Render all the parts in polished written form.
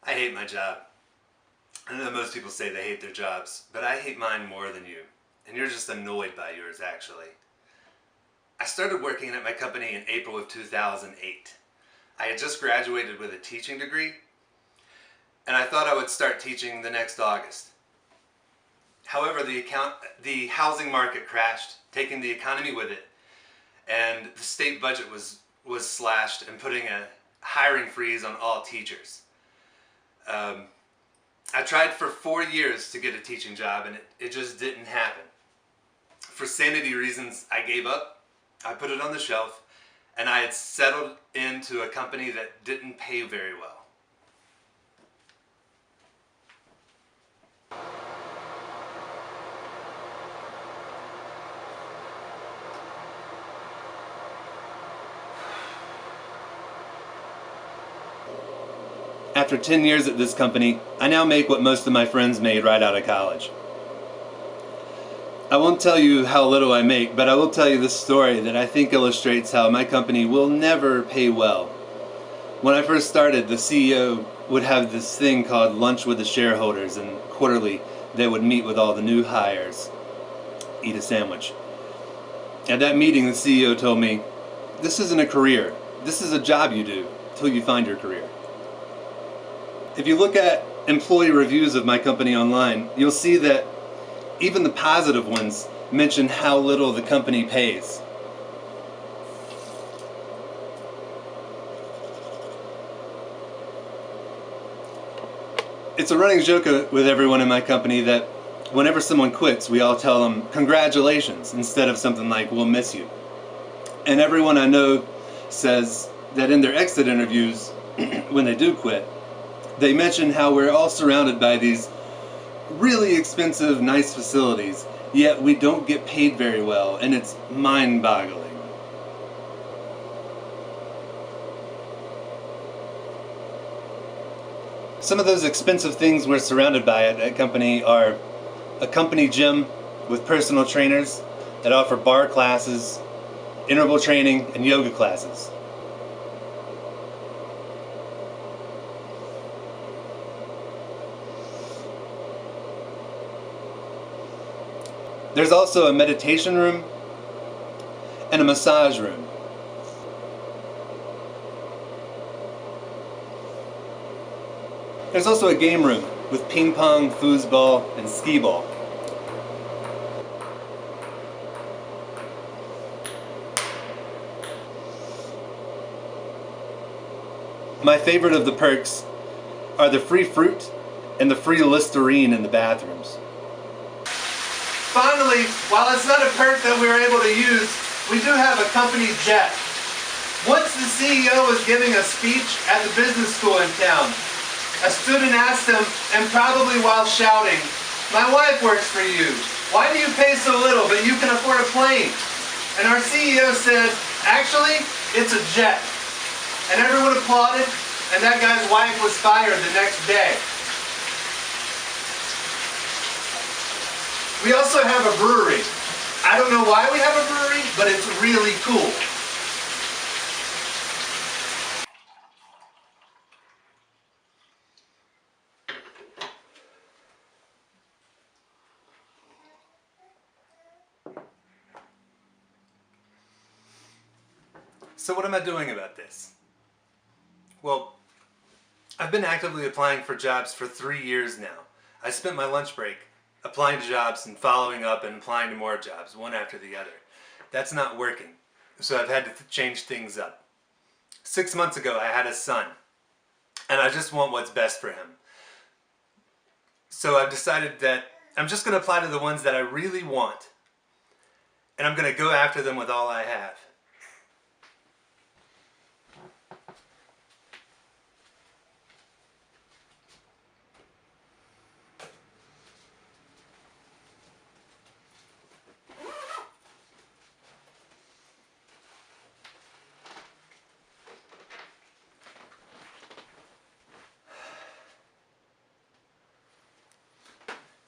I hate my job. I know most people say they hate their jobs, but I hate mine more than you. And you're just annoyed by yours, actually. I started working at my company in April of 2008. I had just graduated with a teaching degree, and I thought I would start teaching the next August. However, the housing market crashed, taking the economy with it, and the state budget was slashed and putting a hiring freeze on all teachers. I tried for 4 years to get a teaching job, and it just didn't happen. For sanity reasons, I gave up. I put it on the shelf, and I had settled into a company that didn't pay very well. After 10 years at this company, I now make what most of my friends made right out of college. I won't tell you how little I make, but I will tell you this story that I think illustrates how my company will never pay well. When I first started, the CEO would have this thing called Lunch with the Shareholders, and quarterly they would meet with all the new hires, eat a sandwich. At that meeting, the CEO told me, "This isn't a career. This is a job you do till you find your career." If you look at employee reviews of my company online, you'll see that even the positive ones mention how little the company pays. It's a running joke with everyone in my company that whenever someone quits, we all tell them, "Congratulations," instead of something like, "We'll miss you." And everyone I know says that in their exit interviews, when they do quit, they mention how we're all surrounded by these really expensive, nice facilities, yet we don't get paid very well, and it's mind-boggling. Some of those expensive things we're surrounded by at that company are a company gym with personal trainers that offer bar classes, interval training, and yoga classes. There's also a meditation room and a massage room. There's also a game room with ping pong, foosball, and skee ball. My favorite of the perks are the free fruit and the free Listerine in the bathrooms. Finally, while it's not a perk that we were able to use, we do have a company jet. Once the CEO was giving a speech at the business school in town, a student asked him, and probably while shouting, "My wife works for you. Why do you pay so little, but you can afford a plane?" And our CEO said, "Actually, it's a jet." And everyone applauded, and that guy's wife was fired the next day. We also have a brewery. I don't know why we have a brewery, but it's really cool. So what am I doing about this? Well, I've been actively applying for jobs for 3 years now. I spent my lunch break applying to jobs and following up and applying to more jobs, one after the other. That's not working, so I've had to change things up. 6 months ago, I had a son, and I just want what's best for him. So I've decided that I'm just going to apply to the ones that I really want, and I'm going to go after them with all I have.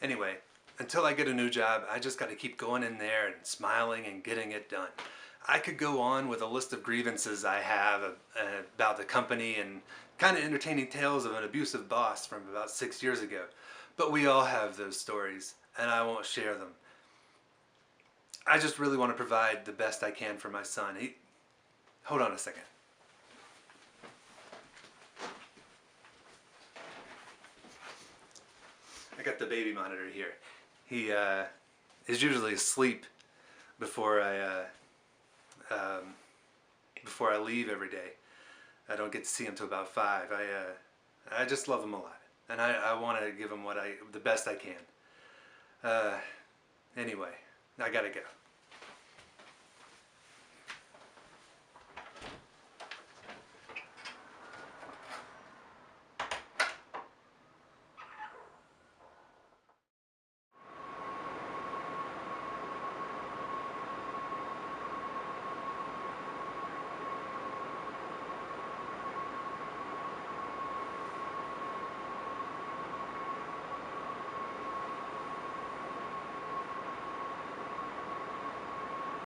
Anyway, until I get a new job, I just got to keep going in there and smiling and getting it done. I could go on with a list of grievances I have about the company and kind of entertaining tales of an abusive boss from about 6 years ago. But we all have those stories, and I won't share them. I just really want to provide the best I can for my son. Hold on a second. I got the baby monitor here. He is usually asleep before I leave every day. I don't get to see him till about 5. I just love him a lot, and I want to give him the best I can. Anyway, I gotta go.